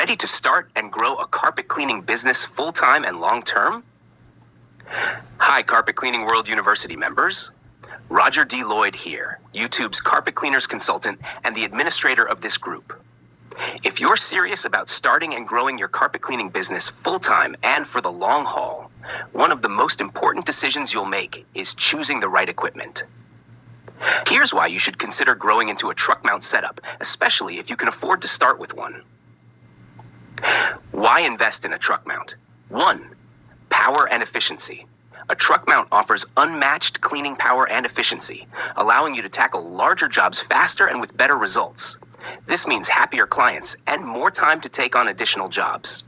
Ready to start and grow a carpet cleaning business full-time and long-term? Hi, Carpet Cleaning World University members. Roger D. Lloyd here, YouTube's carpet cleaners consultant and the administrator of this group. If you're serious about starting and growing your carpet cleaning business full-time and for the long haul, one of the most important decisions you'll make is choosing the right equipment. Here's why you should consider growing into a truck mount setup, especially if you can afford to start with one. Why invest in a truck mount? 1. Power and efficiency. A truck mount offers unmatched cleaning power and efficiency, allowing you to tackle larger jobs faster and with better results. This means happier clients and more time to take on additional jobs.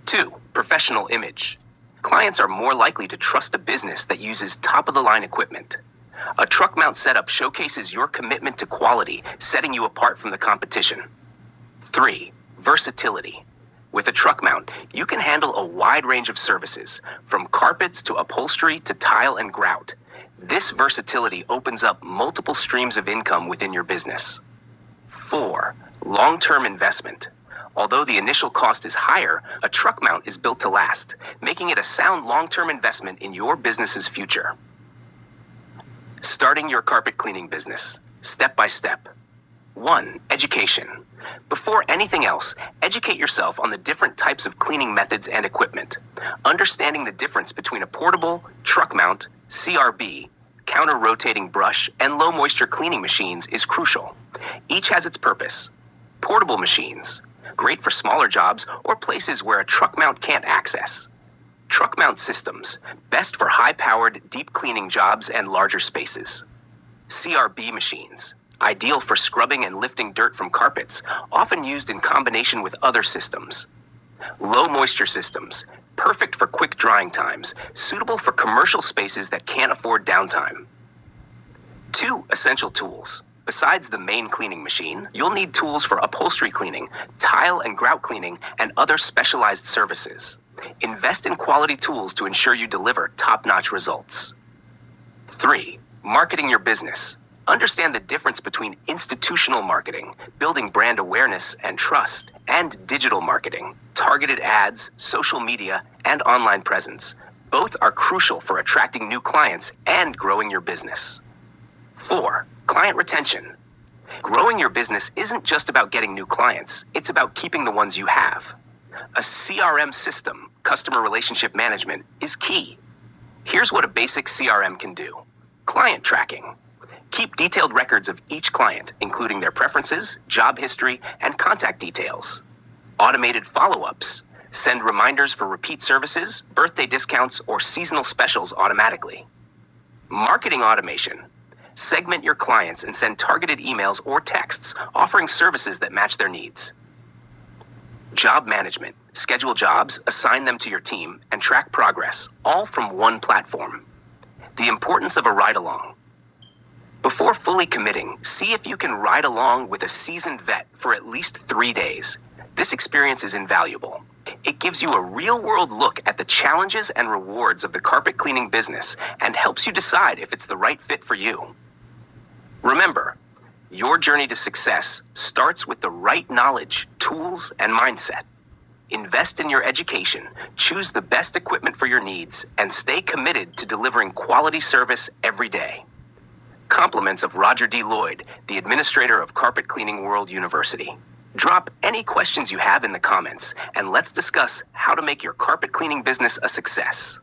2. Professional image. Clients are more likely to trust a business that uses top-of-the-line equipment. A truck mount setup showcases your commitment to quality, setting you apart from the competition. 3. Versatility. With a truck mount, you can handle a wide range of services, from carpets to upholstery to tile and grout. This versatility opens up multiple streams of income within your business. 4. Long-term investment. Although the initial cost is higher, a truck mount is built to last, making it a sound long-term investment in your business's future. Starting your carpet cleaning business, step by step. 1. Education. Before anything else, educate yourself on the different types of cleaning methods and equipment. Understanding the difference between a portable, truck mount, CRB, counter-rotating brush, and low-moisture cleaning machines is crucial. Each has its purpose. Portable machines, great for smaller jobs or places where a truck mount can't access. Truck mount systems, best for high-powered, deep cleaning jobs and larger spaces. CRB machines, ideal for scrubbing and lifting dirt from carpets, often used in combination with other systems. Low-moisture systems, perfect for quick drying times, suitable for commercial spaces that can't afford downtime. 2 essential tools. Besides the main cleaning machine, you'll need tools for upholstery cleaning, tile and grout cleaning, and other specialized services. Invest in quality tools to ensure you deliver top-notch results. 3. Marketing your business. Understand the difference between institutional marketing, building brand awareness and trust, and digital marketing, targeted ads, social media, and online presence. Both are crucial for attracting new clients and growing your business. 4. Client retention. Growing your business isn't just about getting new clients, it's about keeping the ones you have. A CRM system, customer relationship management, is key. Here's what a basic CRM can do. Client tracking. Keep detailed records of each client, including their preferences, job history, and contact details. Automated follow-ups. Send reminders for repeat services, birthday discounts, or seasonal specials automatically. Marketing automation. Segment your clients and send targeted emails or texts offering services that match their needs. Job management. Schedule jobs, assign them to your team, and track progress, all from one platform. The importance of a ride-along. Before fully committing, see if you can ride along with a seasoned vet for at least 3 days. This experience is invaluable. It gives you a real-world look at the challenges and rewards of the carpet cleaning business and helps you decide if it's the right fit for you. Remember, your journey to success starts with the right knowledge, tools, and mindset. Invest in your education, choose the best equipment for your needs, and stay committed to delivering quality service every day. Compliments of Roger D. Lloyd, the administrator of Carpet Cleaning World University. Drop any questions you have in the comments, and let's discuss how to make your carpet cleaning business a success.